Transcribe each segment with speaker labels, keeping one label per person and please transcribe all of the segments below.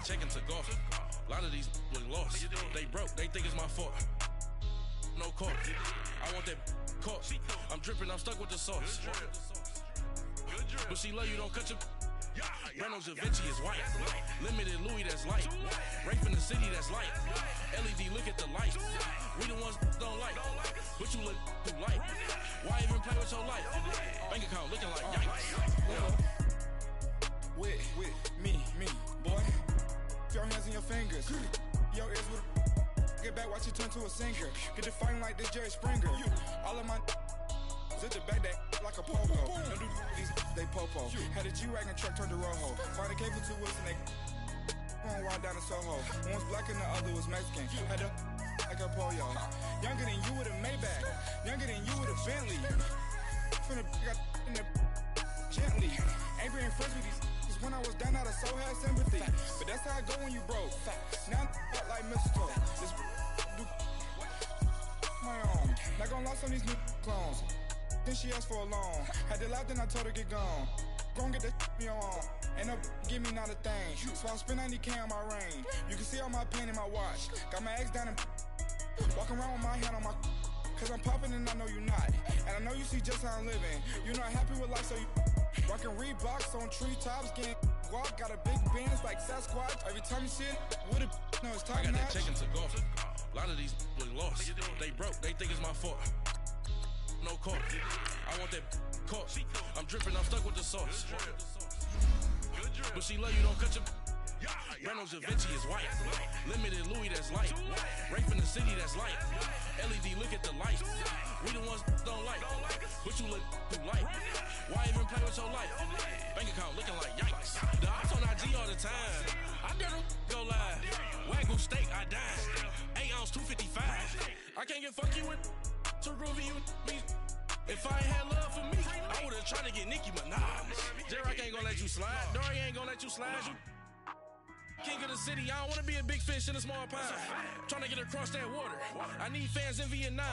Speaker 1: that check and took off. A lot of these look lost. They broke, they think it's my fault. No court. I want that caught. I'm dripping, I'm stuck with the sauce. But she love you, don't cut your. Brando Da Vinci is white. Limited Louis, that's light. Rape in the city, that's light. LED, look at the light. We the ones don't like. But you look too light. Why even play with your life? Bank account looking like yikes.
Speaker 2: With me, boy. Your hands and your fingers. Your ears with. Get back, watch you turn to a singer. Get to fighting like this Jerry Springer. All of my zip the back that like a popo. Don't do these, they popo. Had a G-Wagon truck turned to Rojo. Find a cable 2 wheels and they going ride down to Soho. One was black and the other was Mexican. Had a like a pollo. Younger than you with a Maybach. Younger than you with a Bentley. From the got in the gently. Ain't being friends with these. When I was down, I so had sympathy. But that's how I go when you broke. Now I'm like mistletoe. This do my own. Not gonna lost on these new clones. Then she asked for a loan. Had to laugh, then I told her get gone. Gon' get that me on. Ain't no give me not a thing. So I spend 90K on my range. You can see all my pain in my watch. Got my ex down and walking around with my hand on my. Cause I'm popping and I know you not. And I know you see just how I'm living. You're not happy with life, so you rockin' Reeboks on treetops, getting guap. Got a big Benz like Sasquatch. Every time you see it, with it, no, it's top
Speaker 1: I got
Speaker 2: notch.
Speaker 1: that check and took off. A lot of these look lost. They broke, they think it's my fault. No court. I want that caught. I'm dripping, I'm stuck with the sauce. But she love you, don't cut your. Brando Da Vinci is white. Limited Louis, that's light. Rape in the city, that's light. LED, look at the light. We the ones don't like. But you look too light. Why even play with your life? Bank account looking like yikes. The ops on IG all the time. I dare them go live. Wagyu steak, I died. 8 ounce, 255. I can't get fuck you with too groovy you me. If I ain't had love for me, I would've tried to get Nicki Minaj. J-Rock ain't gonna let you slide. Dory ain't gonna let you slide. You king of the city, I don't wanna be a big fish in a small pond. Tryna get across that water. I need fans in Vietnam.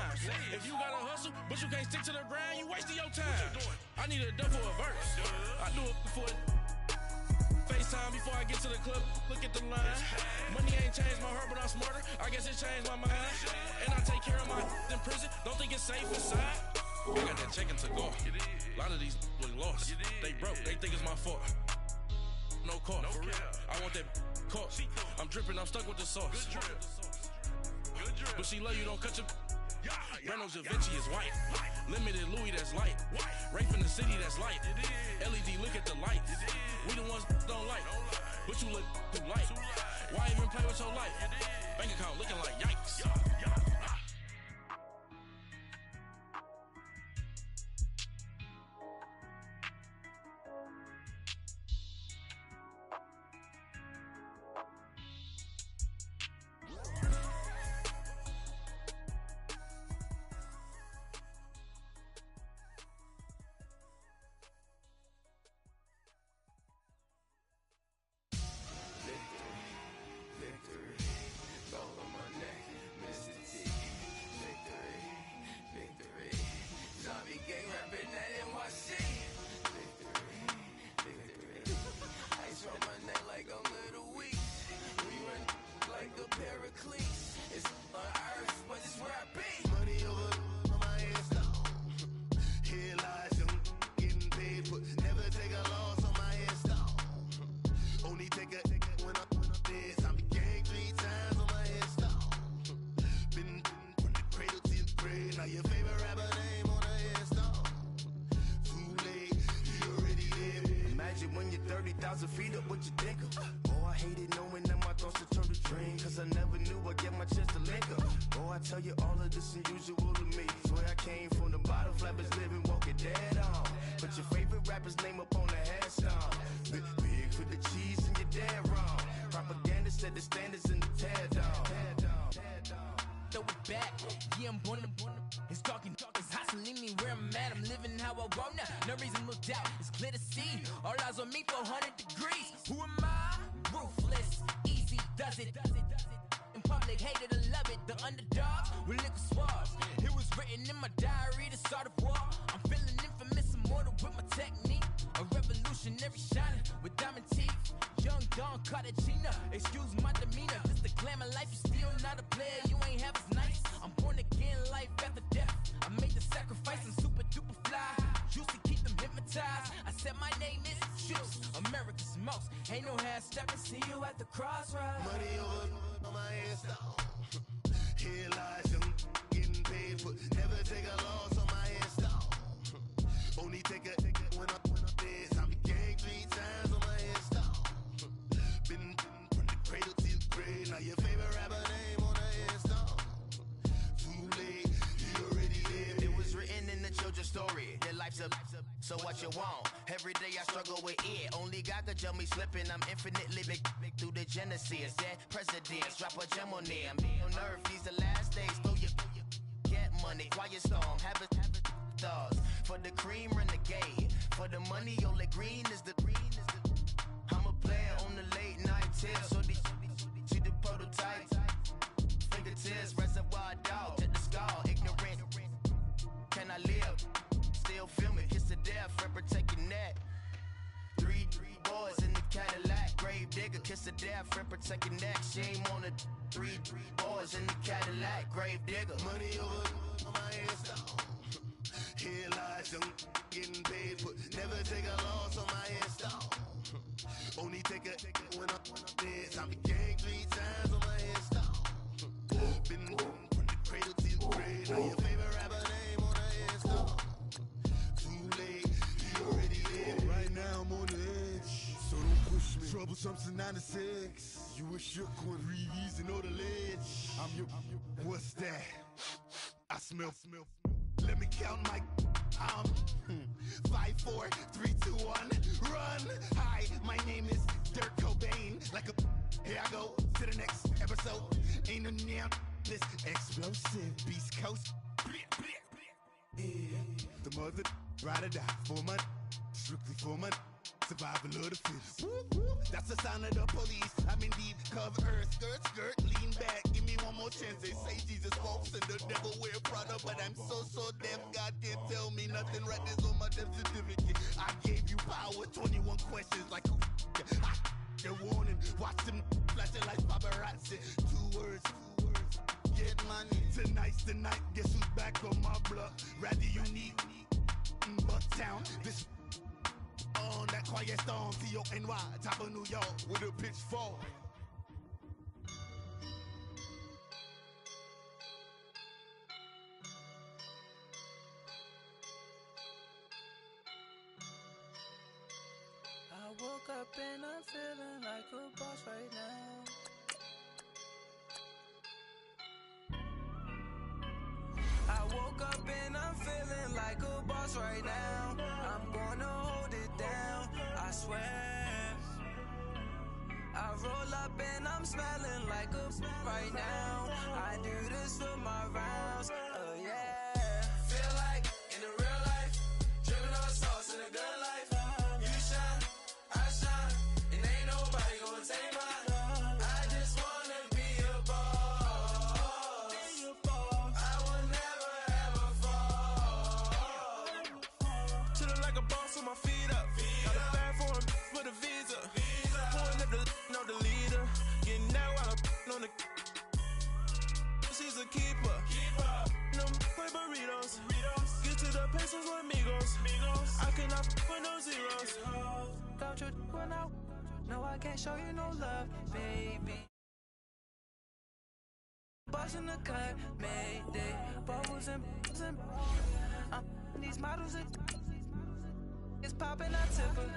Speaker 1: If you gotta hustle, but you can't stick to the grind, you wasting your time. I need a dub for a verse. I do it for FaceTime before I get to the club. Look at the line. Money ain't changed my heart, but I'm smarter. I guess it changed my mind. And I take care of my in prison. Don't think it's safe inside. I got that check and took off. A lot of these look lost. They broke, they think it's my fault. No court. I want that caught. I'm dripping, I'm stuck with the sauce. But she love you, don't cut your. Brando Da Vinci is white. Limited Louis, that's light. Rape in the city, that's light. LED, look at the light. We the ones don't like. But you look too light. Why even play with your life? Bank account looking like yikes.
Speaker 3: Cartagena, excuse my demeanor. This the glamour life, you still not a player, you ain't half as nice. I'm born again, life after death. I made the sacrifice and super duper fly. Used to keep them hypnotized. I said my name is Juice, America's most. Ain't no half stepping, see you at the crossroads.
Speaker 4: Money over on my headstone. Here lies them getting paid for. Never take a loss on my headstone. Only take a when I'm dead. I be gang 3 times on my headstone. Been from the cradle to the grave. Now your favorite rapper name on the headstone. Too late, you already dead.
Speaker 5: It was written in the children's story. Your life's a so what you want. Every day I struggle with it. Only God could tell me slipping. I'm infinitely big through the genesis. Dead presidents, drop a gem on them. On earth, these the last days. Throw your get money, quiet storm. Have it stars. For the cream, renegade. For the money, only green is the I'm a player on the late night tip. So these see the prototype. Fingertips, reservoir dog. Check the skull, ignorant. Can I live? Still feel me, kiss to death, friend protect your neck. Three boys in the Cadillac, grave digger, kiss to death, friend protect your neck. Shame on the three boys in the Cadillac, grave digger.
Speaker 4: Money over on my headstone. Here lies them getting paid for. Never take a loss on my headstone. Only take a when I'm dead. I be gang 3 times on my headstone. Been from the cradle to the grave. Now your favorite rapper name on the headstone. Too late, you already dead. Right now I'm on the edge, so don't push me. Troublesome to 96. You a shook one, breathe and know the ledge. I'm your. What's that? I smell. Let me count my. 5, 4, 3, 2, 1, run. Hi, my name is Dirk Cobain. Like a. Here I go to the next episode. Ain't no damn this explosive Beast Coast. Yeah. The mother ride or die for my strictly for my survival of the fittest. That's the sign of the police. I'm indeed cover earth, skirt, lean back. Give me one more chance. They say Jesus walks and the devil wear Prada, but I'm so deaf. God can't tell me nothing. Right this on my death certificate. I gave you power. 21 questions like who? They're warning. Watch them flashing like paparazzi. 2 words. Get money. Tonight's the night. Guess who's back on my block? Rather unique. Bucktown. This on that quiet storm. T-O-N-Y. Top of New York with a pitchfork.
Speaker 3: I woke up and I'm feeling like a boss right now. I woke up and I'm feeling like a boss right now. I'm gonna hold it down, I swear. I roll up and I'm smelling like a right now. I do this for my rounds, oh yeah. Feel like in the real life, dripping on sauce in a good life. You shine, I shine, and ain't nobody gonna take mine. I just wanna be a boss. I will never ever fall. Chillin' like a boss with my feet up. Got a bag for him with a visa. Pulling up the know the leader. Getting out while I'm on the. She's a keeper. No play burritos. Get to the pesos with amigos. I cannot with no zeros. Don't you run out? No, I can't show you no love, baby. Boss in the cut, Mayday. Bubbles and these models are. It's popping, I tip her.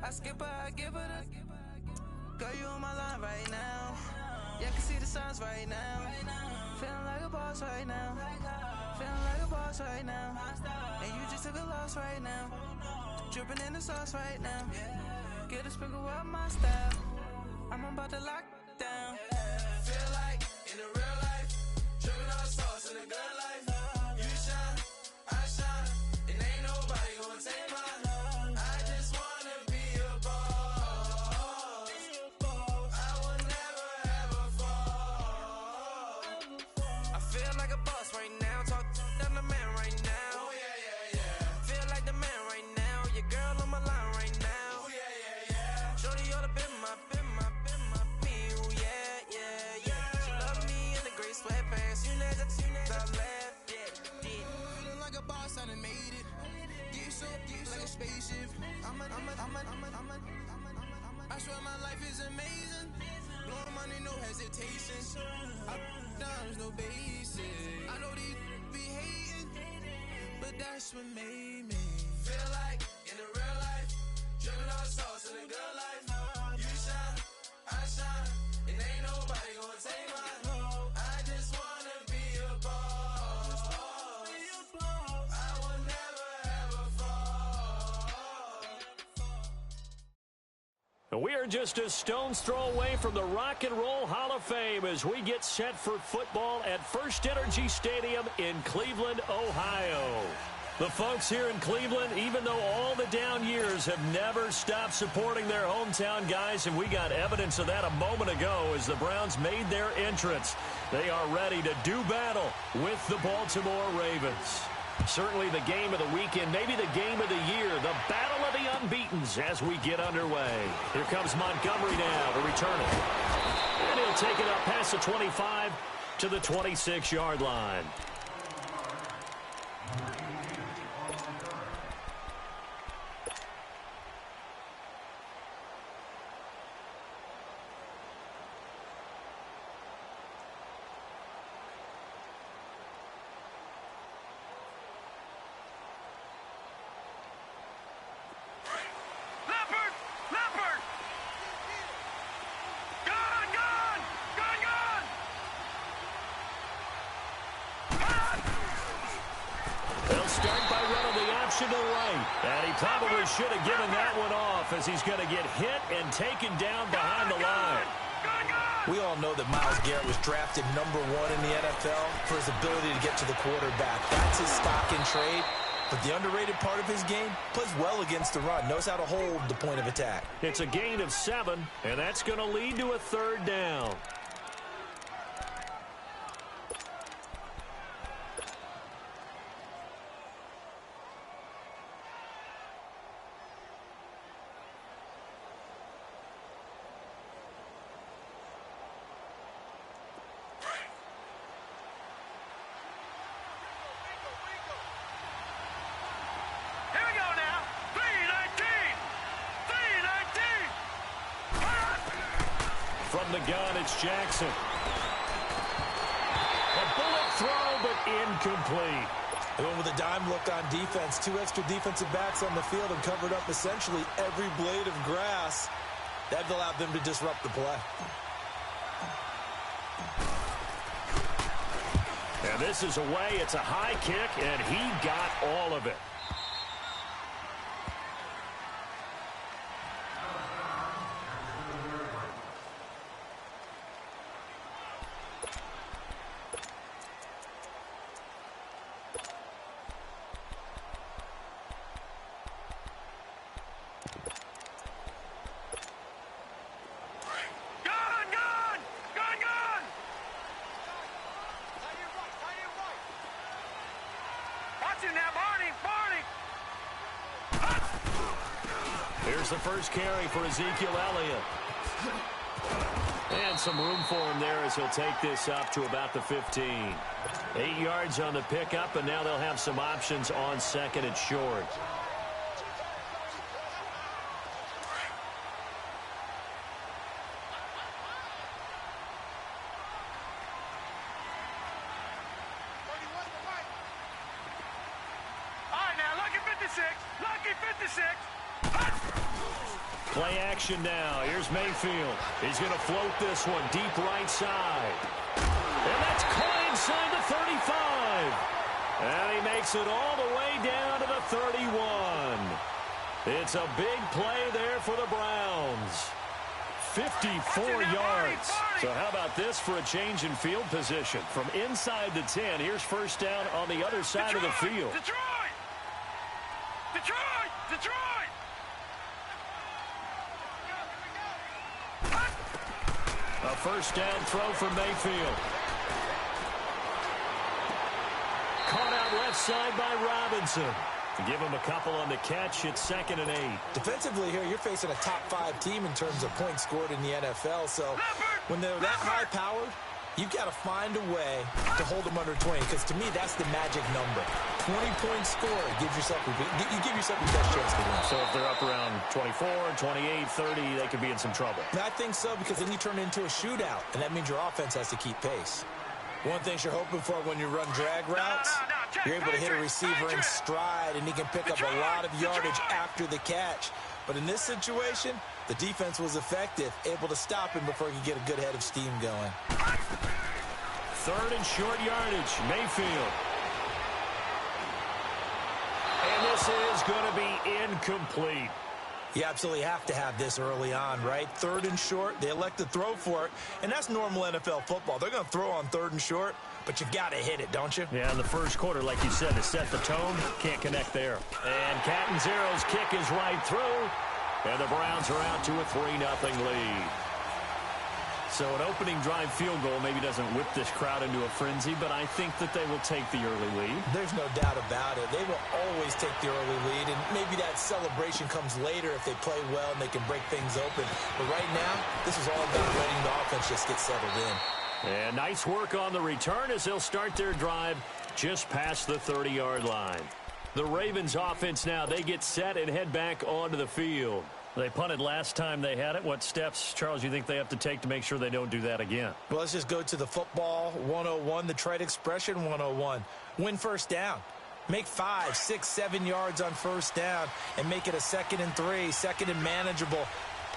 Speaker 3: I skip her, I give her the. Girl, you on my line right now. Yeah, I can see the signs right now. Feeling like a boss right now. Feeling like a boss right now. And you just took a loss right now. Dripping in the sauce right now. Get a sprinkle up my style. I'm about to lock down. Feel like in the real life, dripping on sauce in the good life. You shine, I shine, and ain't nobody gonna take mine. I just wanna be a boss. I will never ever fall. I feel like a boss right now. Talk to the man right now. Oh yeah. Feel like the man right now. Your girl on my line right now. Oh yeah. Shorty oughta been my my life is amazing. Blowing money, no hesitation. I dimes, no basic. I know these be hating, but that's what made me feel like in the real life. Dripping all sauce in the good life. You shine, I shine, and ain't nobody gonna take mine. I just wanna be a boss. I will never ever fall.
Speaker 6: We are just a stone's throw away from the Rock and Roll Hall of Fame as we get set for football at First Energy Stadium in Cleveland, Ohio. The folks here in Cleveland, even though all the down years, have never stopped supporting their hometown guys, and we got evidence of that a moment ago as the Browns made their entrance. They are ready to do battle with the Baltimore Ravens. Certainly the game of the weekend, maybe the game of the year, the battle of the unbeatens as we get underway. Here comes Montgomery now to return it. And he'll take it up past the 25 to the 26-yard line. To the right, and he probably should have given that one off as he's going to get hit and taken down behind the line.
Speaker 7: We all know that Myles Garrett was drafted #1 in the NFL for his ability to get to the quarterback. That's his stock in trade. But the underrated part of his game, plays well against the run, knows how to hold the point of attack.
Speaker 6: It's a gain of 7, and that's going to lead to a 3rd down. From the gun, it's Jackson. A bullet throw, but incomplete.
Speaker 7: They went with a dime look on defense. 2 extra defensive backs on the field and covered up essentially every blade of grass. That allowed them to disrupt the play.
Speaker 6: And this is away. It's a high kick, and he got all of it. Here's the first carry for Ezekiel Elliott. And some room for him there as he'll take this up to about the 15. 8 yards on the pickup, and now they'll have some options on 2nd and short. Play action now. Here's Mayfield. He's going to float this one deep right side. And that's caught inside the 35. And he makes it all the way down to the 31. It's a big play there for the Browns. 54 yards. So how about this for a change in field position? From inside the 10, here's first down on the other side of the field.
Speaker 8: Detroit! Detroit! Detroit!
Speaker 6: A first down throw for Mayfield. Caught out left side by Robinson. Give him a couple on the catch. It's 2nd and 8.
Speaker 7: Defensively here, you're facing a top 5 team in terms of points scored in the NFL. So when they're that high-powered, you've got to find a way to hold them under 20, because to me, that's the magic number. 20-point score. You give yourself your best chance to win.
Speaker 6: So if they're up around 24, 28, 30, they could be in some trouble.
Speaker 7: I think so, because then you turn it into a shootout, and that means your offense has to keep pace. One thing you're hoping for when you run drag routes, you're able to hit a receiver in stride, and he can pick up a lot of yardage after the catch. But in this situation, the defense was effective, able to stop him before he could get a good head of steam going.
Speaker 6: 3rd and short yardage, Mayfield. And this is going to be incomplete.
Speaker 7: You absolutely have to have this early on, right? 3rd and short, they elect to throw for it, and that's normal NFL football. They're going to throw on 3rd and short, but you've got to hit it, don't you?
Speaker 6: Yeah, in the first quarter, like you said, to set the tone, can't connect there. And Catanzaro's kick is right through, and the Browns are out to a 3-0 lead. So an opening drive field goal maybe doesn't whip this crowd into a frenzy, but I think that they will take the early lead.
Speaker 7: There's no doubt about it. They will always take the early lead, and maybe that celebration comes later if they play well and they can break things open. But right now, this is all about letting the offense just get settled in.
Speaker 6: And nice work on the return as they'll start their drive just past the 30-yard line. The Ravens offense now, they get set and head back onto the field. They punted last time they had it. What steps, Charles, you think they have to take to make sure they don't do that again?
Speaker 7: Well, let's just go to the football 101, the trite expression 101. Win first down. Make 5, 6, 7 yards on first down and make it a 2nd and 3, 2nd and manageable.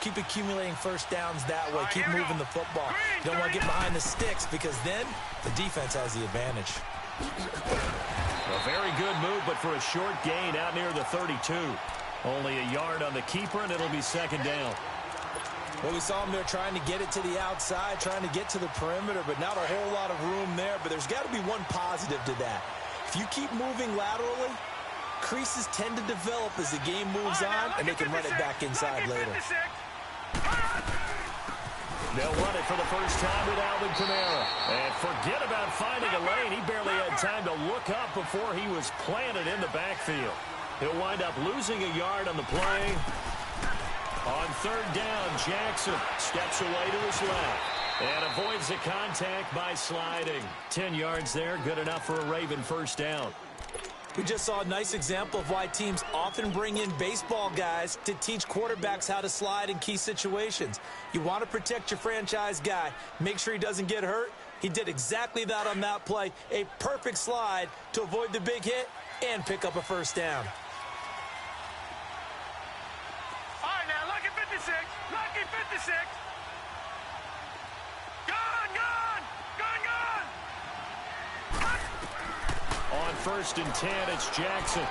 Speaker 7: Keep accumulating first downs that way. Keep moving the football. You don't want to get behind the sticks because then the defense has the advantage.
Speaker 6: A very good move, but for a short gain out near the 32. Only a yard on the keeper, and it'll be 2nd down.
Speaker 7: Well, we saw him there trying to get it to the outside, trying to get to the perimeter, but not a whole lot of room there. But there's got to be one positive to that. If you keep moving laterally, creases tend to develop as the game moves on, and they can run it back inside later.
Speaker 6: They'll run it for the first time with Alvin Kamara. And forget about finding a lane. He barely had time to look up before he was planted in the backfield. He'll wind up losing a yard on the play. On 3rd down, Jackson steps away to his left and avoids the contact by sliding. 10 yards there, good enough for a Raven first down.
Speaker 7: We just saw a nice example of why teams often bring in baseball guys to teach quarterbacks how to slide in key situations. You want to protect your franchise guy. Make sure he doesn't get hurt. He did exactly that on that play. A perfect slide to avoid the big hit and pick up a first down.
Speaker 8: All right, now, lucky 56. Lucky 56. Gone, gone. Gone, gone.
Speaker 6: On 1st and 10, it's Jackson.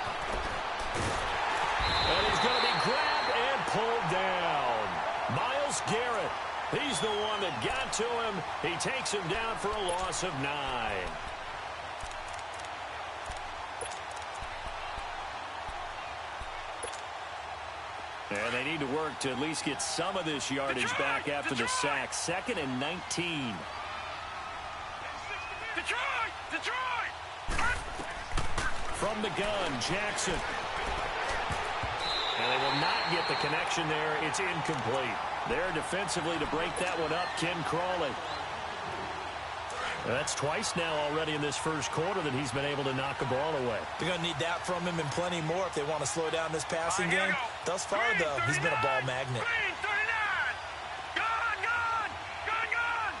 Speaker 6: And he's going to be grabbed and pulled down. Myles Garrett, he's the one that got to him. He takes him down for a loss of 9. And they need to work to at least get some of this yardage back after the sack. 2nd and 19.
Speaker 8: Detroit! Detroit!
Speaker 6: From the gun, Jackson. And they will not get the connection there. It's incomplete. There defensively to break that one up, Ken Crawley. That's twice now already in this first quarter that he's been able to knock a ball away.
Speaker 7: They're going to need that from him and plenty more if they want to slow down this passing game. Thus far, though, he's been a ball magnet.
Speaker 8: Green 39! Gone, gone! Gone, gone!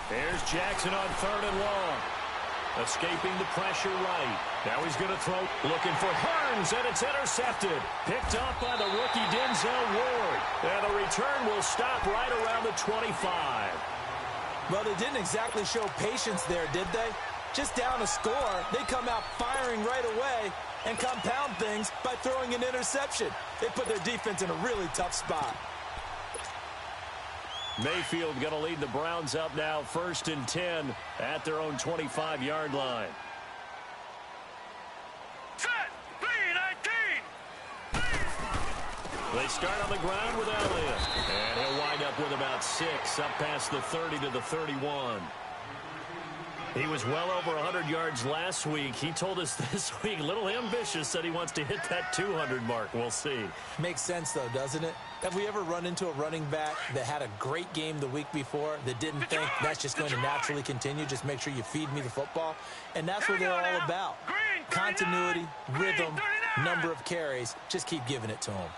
Speaker 6: There's Jackson on 3rd and long. Escaping the pressure right. Now he's going to throw, looking for Hearns, and it's intercepted. Picked up by the rookie Denzel Ward. And the return will stop right around the 25.
Speaker 7: Well, they didn't exactly show patience there, did they? Just down a score, they come out firing right away and compound things by throwing an interception. They put their defense in a really tough spot.
Speaker 6: Mayfield going to lead the Browns up now, 1st and 10 at their own 25-yard line.
Speaker 8: Set! B-19!
Speaker 6: They start on the ground with Elliott. And he'll wind up with about 6, up past the 30 to the 31. He was well over 100 yards last week. He told us this week, a little ambitious, said he wants to hit that 200 mark. We'll see.
Speaker 7: Makes sense, though, doesn't it? Have we ever run into a running back that had a great game the week before that didn't think that's just going to naturally continue? Just make sure you feed me the football. And that's what they're all about. Continuity, rhythm, number of carries. Just keep giving it to him.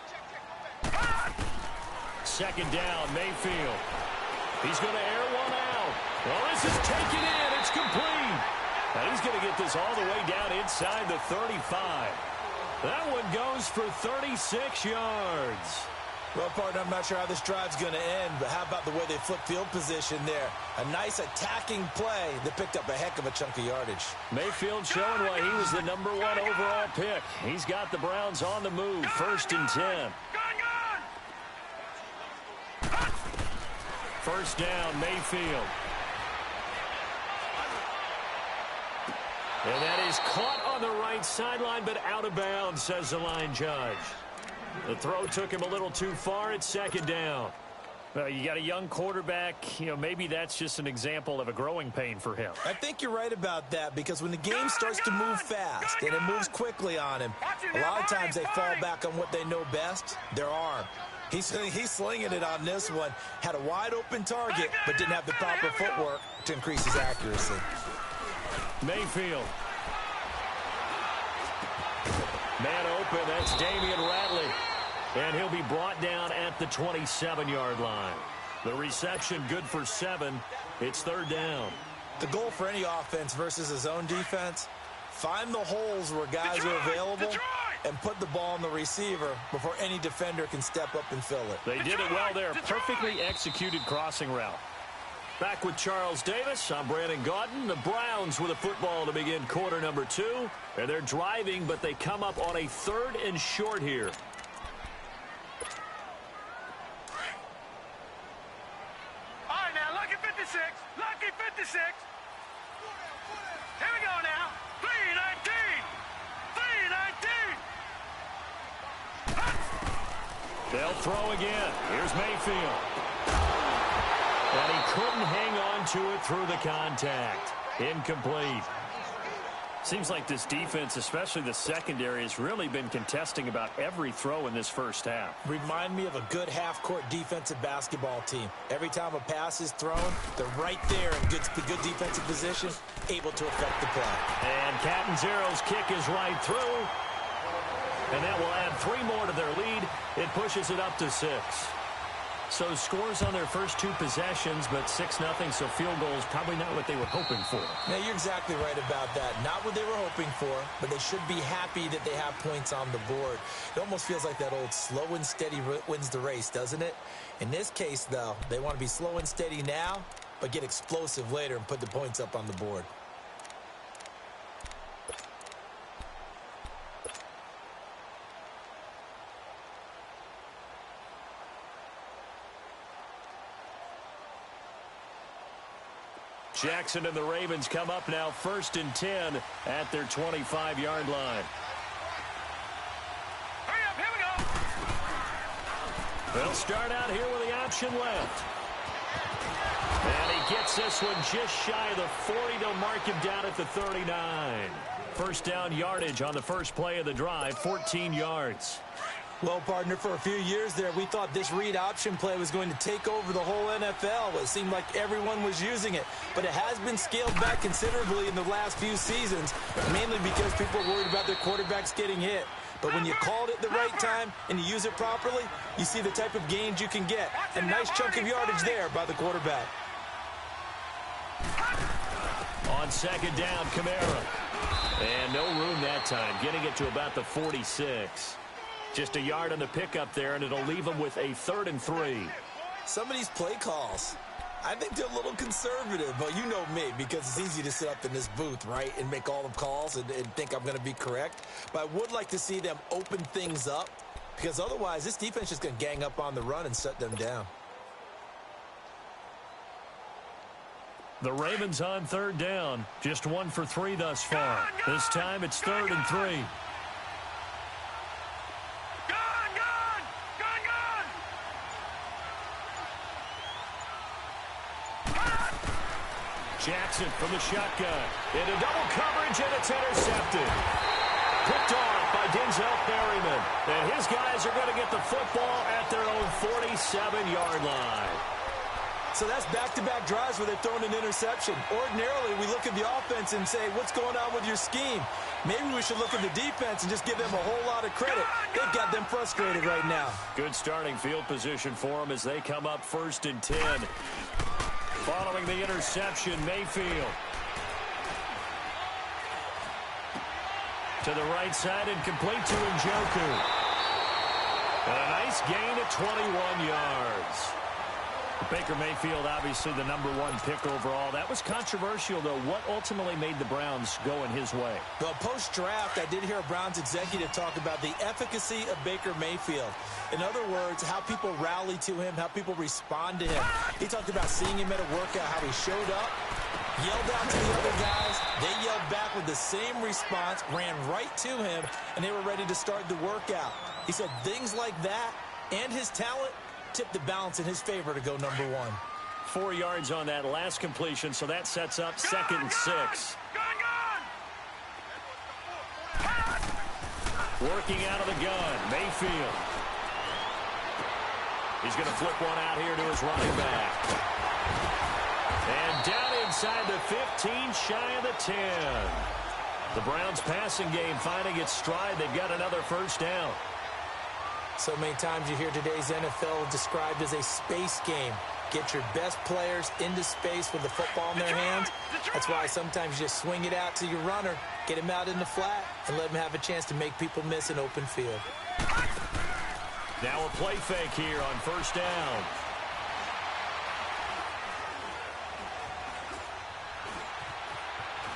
Speaker 6: Second down, Mayfield. He's going to air one out. Well, this is taken in. It's complete. And he's going to get this all the way down inside the 35. That one goes for 36 yards.
Speaker 7: Well, partner, I'm not sure how this drive's going to end, but how about the way they flip field position there? A nice attacking play that picked up a heck of a chunk of yardage.
Speaker 6: Mayfield showing why he was the number 1 overall pick. He's got the Browns on the move, 1st and 10. First down, Mayfield. And that is caught on the right sideline, but out of bounds, says the line judge. The throw took him a little too far. It's second down. You got a young quarterback. Maybe that's just an example of a growing pain for him.
Speaker 7: I think you're right about that, because when the game starts to move fast and it moves quickly on him, a lot of times they fall back on what they know best, their arm. He's slinging it on this one. Had a wide open target, but didn't have the proper footwork to increase his accuracy.
Speaker 6: Mayfield. Man open, that's Damian Ratley. And he'll be brought down at the 27-yard line. The reception good for 7. It's third down.
Speaker 7: The goal for any offense versus a zone defense, find the holes where guys are available and put the ball on the receiver before any defender can step up and fill it.
Speaker 6: They did it well there. Perfectly executed crossing route. Back with Charles Davis. I'm Brandon Gaudin. The Browns with a football to begin quarter number 2. And they're driving, but they come up on a 3rd and short here.
Speaker 8: All right, now, lucky 56. Lucky 56. Here we go now. 319. 319.
Speaker 6: They'll throw again. Here's Mayfield. And he couldn't hang on to it through the contact. Incomplete. Seems like this defense, especially the secondary, has really been contesting about every throw in this first half.
Speaker 7: Remind me of a good half-court defensive basketball team. Every time a pass is thrown, they're right there in good defensive position, able to affect the play.
Speaker 6: And Catanzaro's kick is right through. And that will add 3 more to their lead. It pushes it up to 6. So scores on their first 2 possessions, but 6-0, so field goals probably not what they were hoping for.
Speaker 7: Yeah, you're exactly right about that. Not what they were hoping for, but they should be happy that they have points on the board. It almost feels like that old slow and steady wins the race, doesn't it? In this case, though, they want to be slow and steady now, but get explosive later and put the points up on the board.
Speaker 6: Jackson and the Ravens come up now 1st and 10 at their 25-yard line.
Speaker 8: Hurry up, here we go.
Speaker 6: They'll start out here with the option left. And he gets this one just shy of the 40. They'll mark him down at the 39. First down yardage on the first play of the drive, 14 yards.
Speaker 7: Well, partner, for a few years there, we thought this read option play was going to take over the whole NFL. It seemed like everyone was using it, but it has been scaled back considerably in the last few seasons, mainly because people are worried about their quarterbacks getting hit. But when you call it at the right time and you use it properly, you see the type of gains you can get. A nice chunk of yardage there by the quarterback.
Speaker 6: On second down, Kamara. And no room that time, getting it to about the 46. Just a yard on the pickup there, and it'll leave them with a 3rd and 3.
Speaker 7: Some of these play calls, I think they're a little conservative, but you know me, because it's easy to sit up in this booth, right, and make all the calls and think I'm going to be correct. But I would like to see them open things up, because otherwise this defense is just going to gang up on the run and shut them down.
Speaker 6: The Ravens on 3rd down, just 1 for 3 thus far. This time it's 3rd and 3. Jackson from the shotgun. Into double coverage, and it's intercepted. Picked off by Denzel Perryman. And his guys are going to get the football at their own 47-yard line.
Speaker 7: So that's back-to-back drives where they've thrown an interception. Ordinarily, we look at the offense and say, what's going on with your scheme? Maybe we should look at the defense and just give them a whole lot of credit. They've got them frustrated right now.
Speaker 6: Good starting field position for them as they come up 1st and 10. Following the interception, Mayfield. To the right side and complete to Njoku. And a nice gain at 21 yards. Baker Mayfield, obviously the #1 pick overall. That was controversial, though. What ultimately made the Browns go in his way?
Speaker 7: Well, post-draft, I did hear a Browns executive talk about the efficacy of Baker Mayfield. In other words, how people rally to him, how people respond to him. He talked about seeing him at a workout, how he showed up, yelled out to the other guys. They yelled back with the same response, ran right to him, and they were ready to start the workout. He said things like that and his talent tipped the balance in his favor to go #1.
Speaker 6: 4 yards on that last completion, so that sets up 2nd and 6. Working out of the gun, Mayfield. He's going to flip one out here to his running back. And down inside the 15, shy of the 10. The Browns passing game finding its stride. They've got another 1st down.
Speaker 7: So many times you hear today's NFL described as a space game. Get your best players into space with the football in their hands. That's why sometimes you just swing it out to your runner, get him out in the flat, and let him have a chance to make people miss an open field.
Speaker 6: Now a play fake here on 1st down.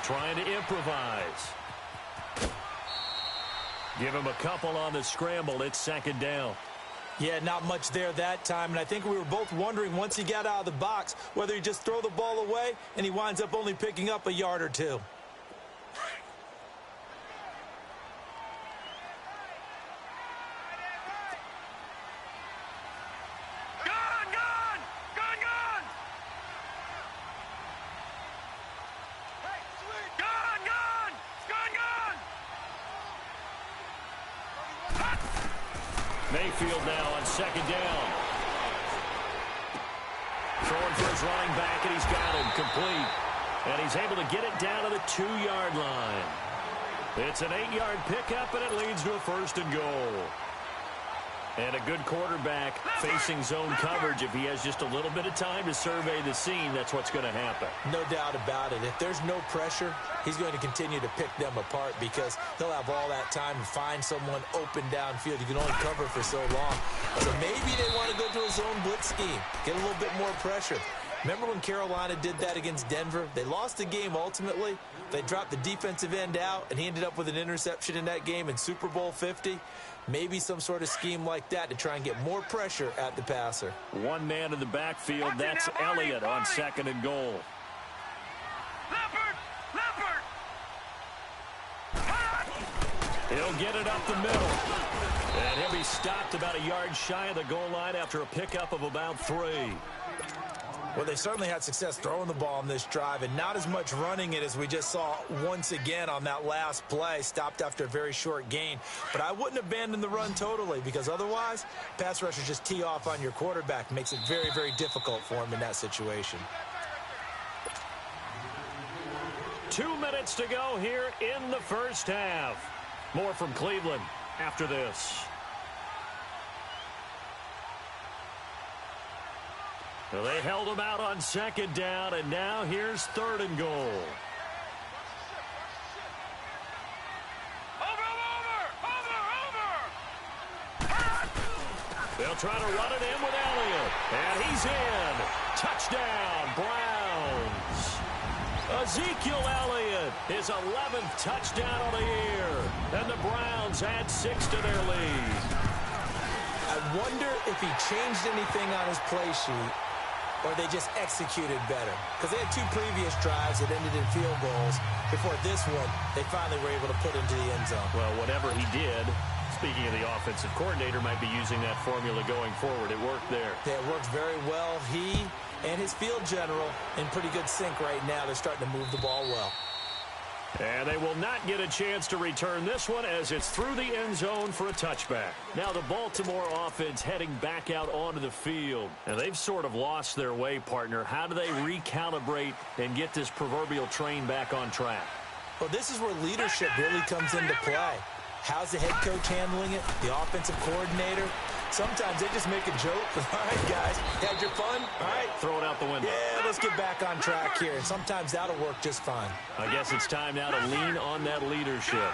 Speaker 6: Trying to improvise. Give him a couple on the scramble. It's 2nd down.
Speaker 7: Yeah, not much there that time. And I think we were both wondering once he got out of the box whether he just throw the ball away and he winds up only picking up a yard or 2.
Speaker 6: Mayfield now on 2nd down. Throwing for his running back, and he's got him complete. And he's able to get it down to the 2-yard line. It's an 8-yard pickup, and it leads to a 1st and goal. And a good quarterback facing zone coverage. If he has just a little bit of time to survey the scene, that's what's going to happen.
Speaker 7: No doubt about it. If there's no pressure, he's going to continue to pick them apart because he'll have all that time to find someone open downfield. You can only cover for so long. So maybe they want to go to a zone blitz scheme, get a little bit more pressure. Remember when Carolina did that against Denver? They lost the game ultimately. They dropped the defensive end out, and he ended up with an interception in that game in Super Bowl 50. Maybe some sort of scheme like that to try and get more pressure at the passer.
Speaker 6: One man in the backfield. That's Elliott on 2nd and goal. He'll get it up the middle. And he'll be stopped about a yard shy of the goal line after a pickup of about 3.
Speaker 7: Well, they certainly had success throwing the ball on this drive and not as much running it as we just saw once again on that last play. Stopped after a very short gain. But I wouldn't abandon the run totally because otherwise, pass rushers just tee off on your quarterback. Makes it very, very difficult for him in that situation.
Speaker 6: 2 minutes to go here in the 1st half. More from Cleveland after this. Well, they held him out on 2nd down, and now here's 3rd and goal. They'll try to run it in with Elliott, and he's in. Touchdown, Browns. Ezekiel Elliott, his 11th touchdown of the year, and the Browns add 6 to their lead.
Speaker 7: I wonder if he changed anything on his play sheet or they just executed better. Because they had 2 previous drives that ended in field goals. Before this one, they finally were able to put into the end zone.
Speaker 6: Well, whatever he did, speaking of the offensive coordinator, might be using that formula going forward. It worked there.
Speaker 7: Yeah, it worked very well. He and his field general in pretty good sync right now. They're starting to move the ball well.
Speaker 6: And they will not get a chance to return this one as it's through the end zone for a touchback. Now the Baltimore offense heading back out onto the field. And they've sort of lost their way, partner. How do they recalibrate and get this proverbial train back on track?
Speaker 7: Well, this is where leadership really comes into play. How's the head coach handling it? The offensive coordinator? Sometimes they just make a joke. All right, guys, had your fun? All right.
Speaker 6: Throw it out the window.
Speaker 7: Yeah, let's get back on track here. And sometimes that'll work just fine.
Speaker 6: I guess it's time now to lean on that leadership.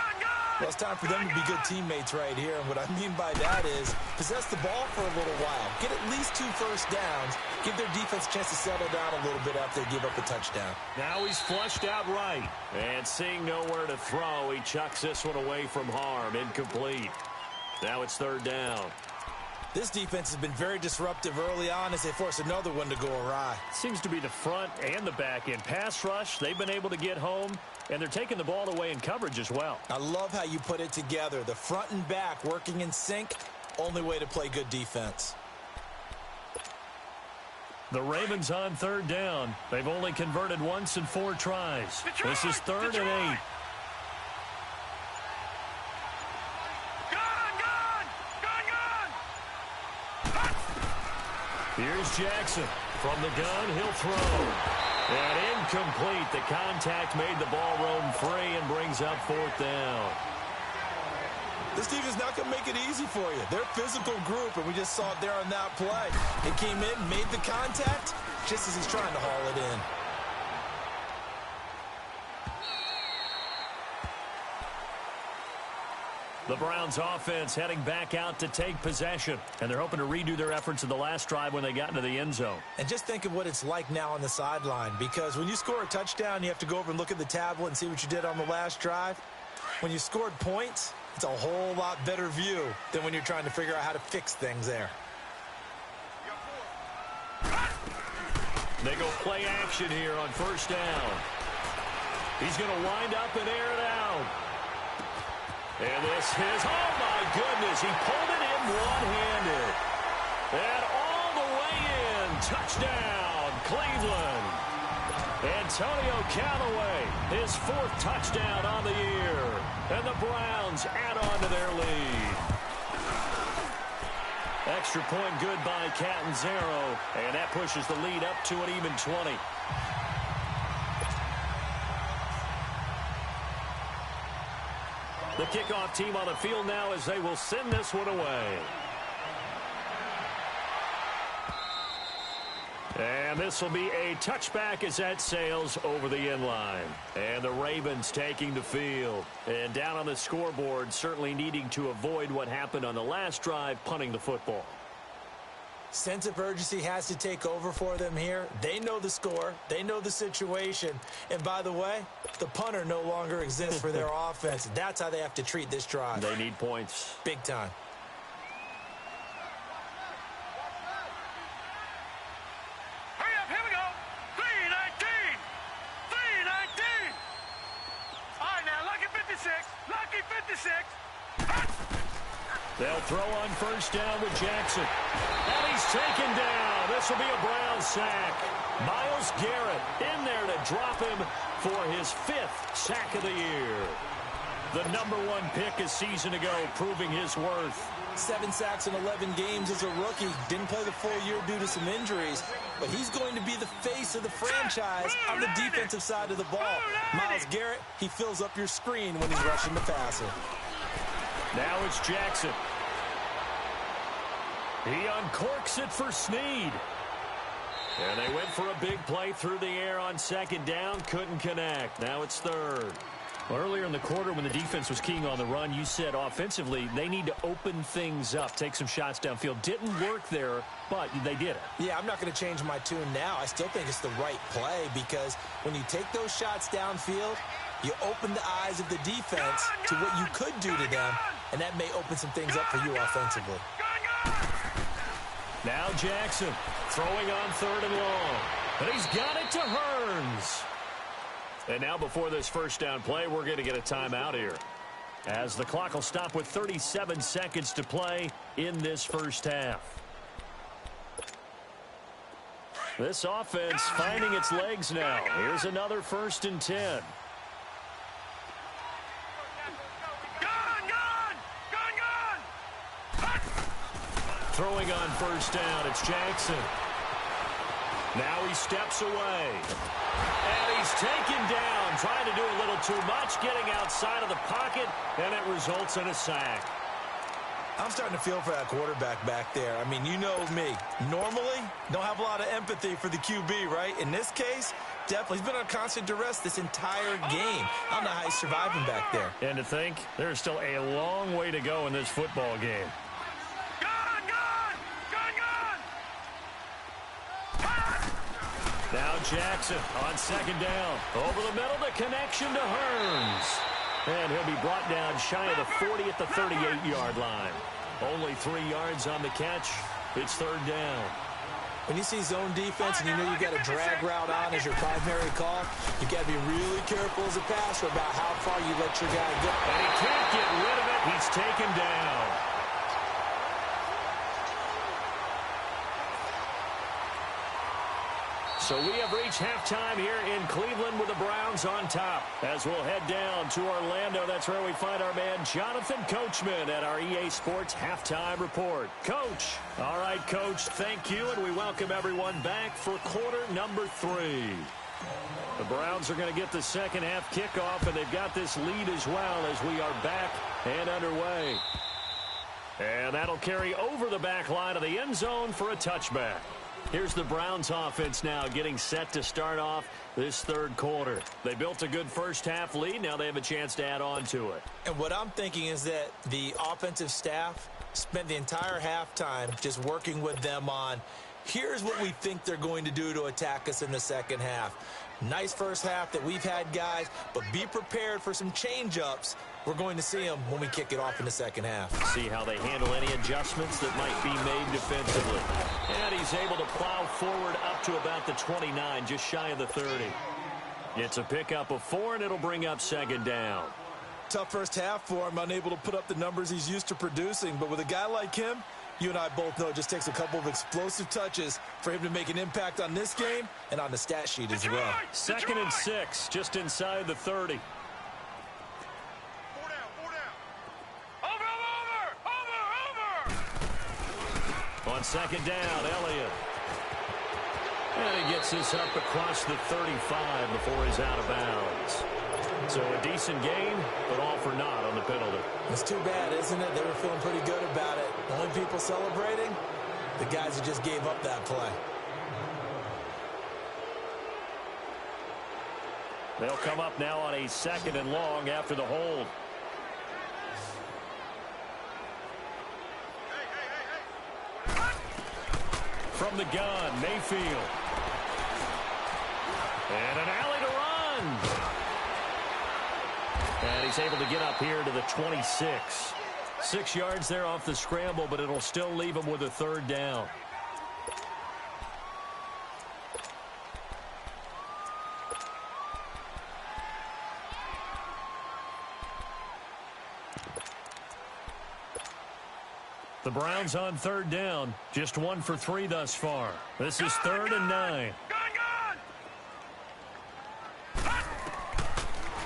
Speaker 7: Well, it's time for them to be good teammates right here. And what I mean by that is possess the ball for a little while. Get at least 2 first downs. Give their defense a chance to settle down a little bit after they give up a touchdown.
Speaker 6: Now he's flushed out right. And seeing nowhere to throw, he chucks this one away from harm. Incomplete. Now it's 3rd down.
Speaker 7: This defense has been very disruptive early on as they force another one to go awry.
Speaker 6: Seems to be the front and the back end. Pass rush, they've been able to get home, and they're taking the ball away in coverage as well.
Speaker 7: I love how you put it together. The front and back working in sync, only way to play good defense.
Speaker 6: The Ravens on 3rd down. They've only converted once in 4 tries. This is 3rd and 8. Here's Jackson. From the gun, he'll throw. And incomplete. The contact made the ball roam free and brings up 4th down.
Speaker 7: This defense is not going to make it easy for you. They're a physical group, and we just saw it there on that play. It came in, made the contact, just as he's trying to haul it in.
Speaker 6: The Browns offense heading back out to take possession. And they're hoping to redo their efforts in the last drive when they got into the end zone.
Speaker 7: And just think of what it's like now on the sideline. Because when you score a touchdown, you have to go over and look at the tablet and see what you did on the last drive. When you scored points, it's a whole lot better view than when you're trying to figure out how to fix things there.
Speaker 6: They go play action here on 1st down. He's going to wind up and air it out. And this is, oh my goodness, he pulled it in one-handed. And all the way in, touchdown, Cleveland. Antonio Callaway, his 4th touchdown on the year. And the Browns add on to their lead. Extra point good by Catanzaro, and that pushes the lead up to an even 20. The kickoff team on the field now as they will send this one away. And this will be a touchback as that sails over the end line. And the Ravens taking the field. And down on the scoreboard, certainly needing to avoid what happened on the last drive, punting the football.
Speaker 7: Sense of urgency has to take over for them here. They know the score. They know the situation. And by the way, the punter no longer exists for their offense. That's how they have to treat this drive.
Speaker 6: They need points.
Speaker 7: Big time.
Speaker 8: Hurry up, here we go. 3:19. 3:19. All right, now, lucky 56. Lucky 56.
Speaker 6: They'll throw on 1st down with Jackson. And he's taken down. This will be a Brown sack. Myles Garrett in there to drop him for his 5th sack of the year. The #1 pick a season ago, proving his worth.
Speaker 7: 7 sacks in 11 games as a rookie. Didn't play the full year due to some injuries. But he's going to be the face of the franchise on the defensive side of the ball. Myles Garrett, he fills up your screen when he's rushing the passer.
Speaker 6: Now it's Jackson. He uncorks it for Snead. And they went for a big play through the air on 2nd down. Couldn't connect. Now it's 3rd. Well, earlier in the quarter when the defense was keying on the run, you said offensively they need to open things up, take some shots downfield. Didn't work there, but they did it.
Speaker 7: Yeah, I'm not going to change my tune now. I still think it's the right play because when you take those shots downfield, you open the eyes of the defense to what you could do to them, and that may open some things up for you offensively.
Speaker 6: Now Jackson throwing on 3rd and long. And he's got it to Hearns. And now before this 1st down play, we're going to get a timeout here, as the clock will stop with 37 seconds to play in this 1st half. This offense finding its legs now. Here's another 1st and 10. Throwing on 1st down, it's Jackson. Now he steps away. And he's taken down, trying to do a little too much, getting outside of the pocket, and it results in a sack.
Speaker 7: I'm starting to feel for that quarterback back there. I mean, you know me. Normally, don't have a lot of empathy for the QB, right? In this case, definitely. He's been on constant duress this entire game. I don't know how he's surviving back there.
Speaker 6: And to think, there's still a long way to go in this football game. Now Jackson on 2nd down. Over the middle, the connection to Hearns. And he'll be brought down shy of the 40 at the 38-yard line. Only 3 yards on the catch. It's 3rd down.
Speaker 7: When you see zone defense and you know you got a drag route on as your primary call, you got to be really careful as a passer about how far you let your guy go.
Speaker 6: And he can't get rid of it. He's taken down. So we have reached halftime here in Cleveland with the Browns on top. As we'll head down to Orlando, that's where we find our man Jonathan Coachman at our EA Sports Halftime Report. Coach. All right, Coach, thank you, and we welcome everyone back for quarter number 3. The Browns are going to get the second half kickoff, and they've got this lead as well as we are back and underway. And that'll carry over the back line of the end zone for a touchback. Here's the Browns offense now getting set to start off this 3rd quarter. They built a good first half lead. Now they have a chance to add on to it.
Speaker 7: And what I'm thinking is that the offensive staff spent the entire halftime just working with them on, here's what we think they're going to do to attack us in the second half. Nice first half that we've had, guys, but be prepared for some change-ups. We're going to see them when we kick it off in the second half.
Speaker 6: See how they handle any adjustments that might be made defensively. And he's able to plow forward up to about the 29, just shy of the 30. It's a pickup of 4, and it'll bring up 2nd down.
Speaker 7: Tough first half for him, unable to put up the numbers he's used to producing. But with a guy like him, you and I both know it just takes a couple of explosive touches for him to make an impact on this game and on the stat sheet as well.
Speaker 6: 2nd and 6, just inside the 30. On 2nd down, Elliott. And he gets this up across the 35 before he's out of bounds. So a decent game, but all for naught on the penalty.
Speaker 7: It's too bad, isn't it? They were feeling pretty good about it. The only people celebrating, the guys who just gave up that play.
Speaker 6: They'll come up now on a 2nd and long after the hold. From the gun, Mayfield. And an alley to run. And he's able to get up here to the 26. 6 yards there off the scramble, but it'll still leave him with a 3rd down. The Browns on 3rd down. Just 1 for 3 thus far. This is 3rd and 9.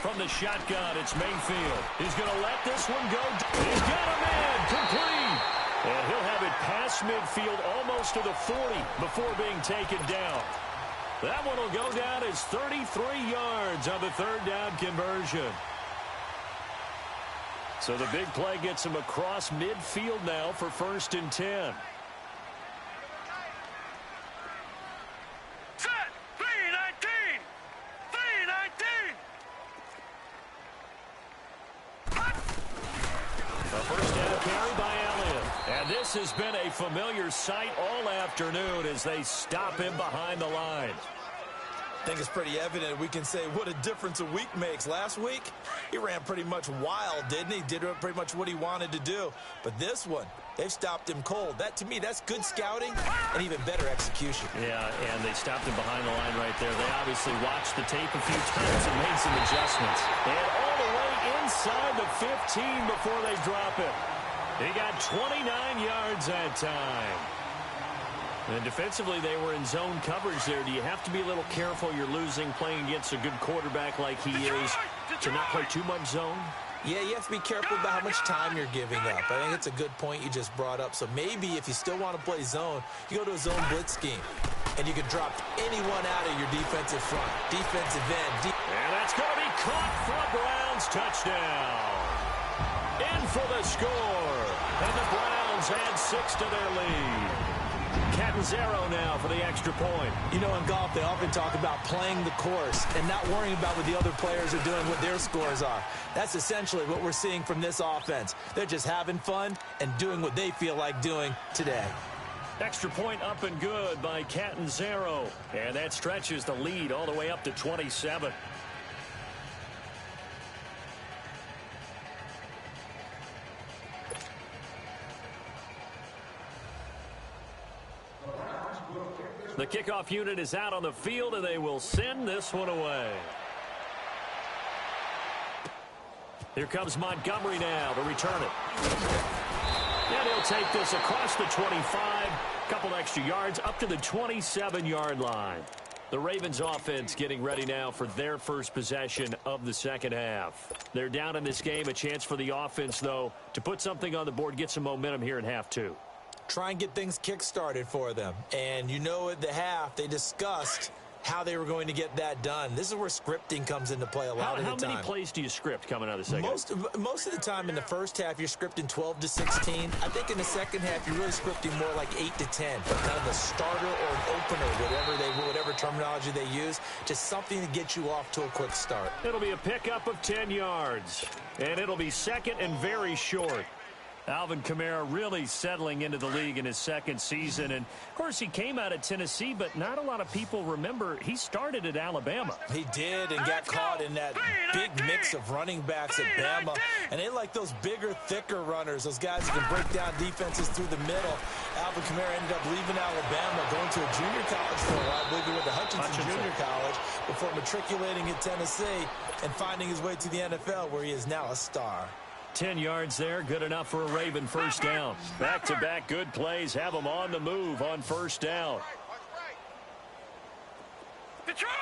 Speaker 6: From the shotgun, it's Mayfield. He's going to let this one go. He's got a man complete. And he'll have it past midfield almost to the 40 before being taken down. That one will go down as 33 yards on the 3rd down conversion. So the big play gets him across midfield now for 1st and 10.
Speaker 8: Set! 3-19! 3-19!
Speaker 6: A first down carry by Elliott. And this has been a familiar sight all afternoon as they stop him behind the line.
Speaker 7: I think it's pretty evident. We can say what a difference a week makes. Last week, he ran pretty much wild, didn't he? Did pretty much what he wanted to do. But this one, they've stopped him cold. That, to me, that's good scouting and even better execution.
Speaker 6: Yeah, and they stopped him behind the line right there. They obviously watched the tape a few times and made some adjustments. And all the way inside the 15 before they drop him. He got 29 yards that time. And defensively, they were in zone coverage there. Do you have to be a little careful you're losing playing against a good quarterback like he is to not play too much zone?
Speaker 7: Yeah, you have to be careful about how much time you're giving up. I think it's a good point you just brought up. So maybe if you still want to play zone, you go to a zone blitz scheme. And you can drop anyone out of your defensive front. Defensive end.
Speaker 6: And that's going to be caught for a Browns touchdown. In for the score. And the Browns add 6 to their lead. Catanzaro now for the extra point.
Speaker 7: You know, in golf, they often talk about playing the course and not worrying about what the other players are doing, what their scores are. That's essentially what we're seeing from this offense. They're just having fun and doing what they feel like doing today.
Speaker 6: Extra point up and good by Catanzaro. And that stretches the lead all the way up to 27. The kickoff unit is out on the field, and they will send this one away. Here comes Montgomery now to return it. And he'll take this across the 25, couple extra yards up to the 27-yard line. The Ravens offense getting ready now for their first possession of the second half. They're down in this game. A chance for the offense, though, to put something on the board, get some momentum here in half two.
Speaker 7: Try and get things kick-started for them. And you know at the half, they discussed how they were going to get that done. This is where scripting comes into play a lot of the time.
Speaker 6: How many plays do you script coming out of the second half?
Speaker 7: Most of the time in the first half, you're scripting 12 to 16. I think in the second half, you're really scripting more like 8 to 10. Kind of the starter or an opener, whatever terminology they use, just something to get you off to a quick start.
Speaker 6: It'll be a pickup of 10 yards, and it'll be second and very short. Alvin Kamara really settling into the league in his second season. And, of course, he came out of Tennessee, but not a lot of people remember he started at Alabama.
Speaker 7: He did and got caught in that big mix of running backs at Bama. And they like those bigger, thicker runners, those guys who can break down defenses through the middle. Alvin Kamara ended up leaving Alabama, going to a junior college for a while. I believe he went to Hutchinson Junior College before matriculating at Tennessee and finding his way to the NFL, where he is now a star.
Speaker 6: 10 yards there, good enough for a Raven first down. Back-to-back good plays have them on the move on first down.
Speaker 8: Detroit!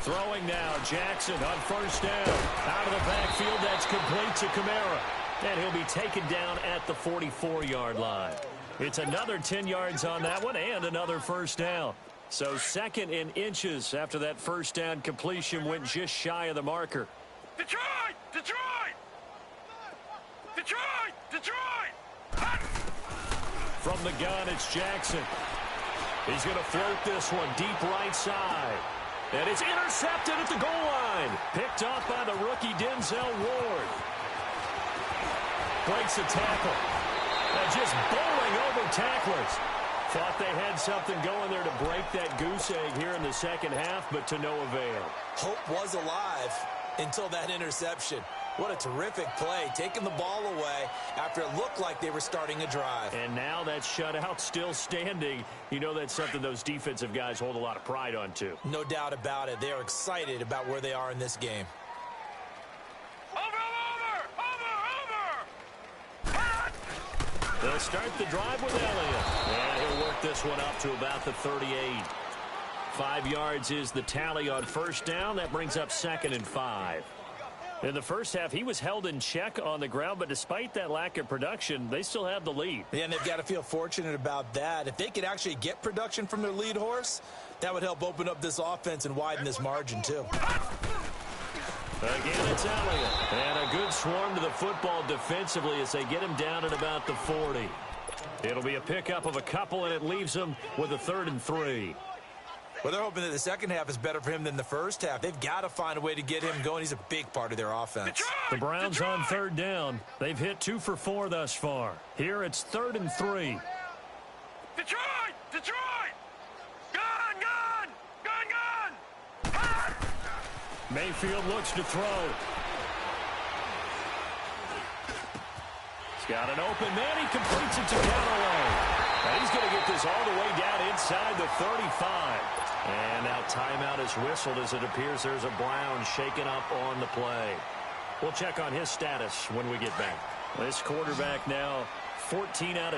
Speaker 6: Throwing now, Jackson on first down. Out of the backfield, that's complete to Kamara. And he'll be taken down at the 44-yard line. It's another 10 yards on that one and another first down. So second in inches after that first down completion went just shy of the marker.
Speaker 8: Detroit!
Speaker 6: From the gun, it's Jackson. He's going to float this one deep right side. And it's intercepted at the goal line. Picked off by the rookie Denzel Ward. Breaks a tackle. And just bowling over tacklers. Thought they had something going there to break that goose egg here in the second half, but to no avail.
Speaker 7: Hope was alive until that interception. What a terrific play, taking the ball away after it looked like they were starting a drive.
Speaker 6: And now that shutout still standing. You know that's something those defensive guys hold a lot of pride on, too.
Speaker 7: No doubt about it. They are excited about where they are in this game.
Speaker 6: They'll start the drive with Elliott. And he'll work this one up to about the 38. 5 yards is the tally on first down. That brings up second and 5. In the first half, he was held in check on the ground, but despite that lack of production, they still have the lead.
Speaker 7: Yeah, and they've got to feel fortunate about that. If they could actually get production from their lead horse, that would help open up this offense and widen this margin, too.
Speaker 6: Again, it's Elliott. And a good swarm to the football defensively as they get him down at about the 40. It'll be a pickup of a couple, and it leaves them with a 3rd and 3.
Speaker 7: Well, they're hoping that the second half is better for him than the first half. They've got to find a way to get him going. He's a big part of their offense.
Speaker 6: The Browns on 3rd down. They've hit 2 for 4 thus far. Here it's 3rd and 3.
Speaker 8: Detroit! Gun!
Speaker 6: Mayfield looks to throw. He's got an open man. He completes it to Callaway. And he's going to get this all the way down inside the 35. And now timeout is whistled as it appears there's a Brown shaken up on the play. We'll check on his status when we get back. This quarterback now 14 out of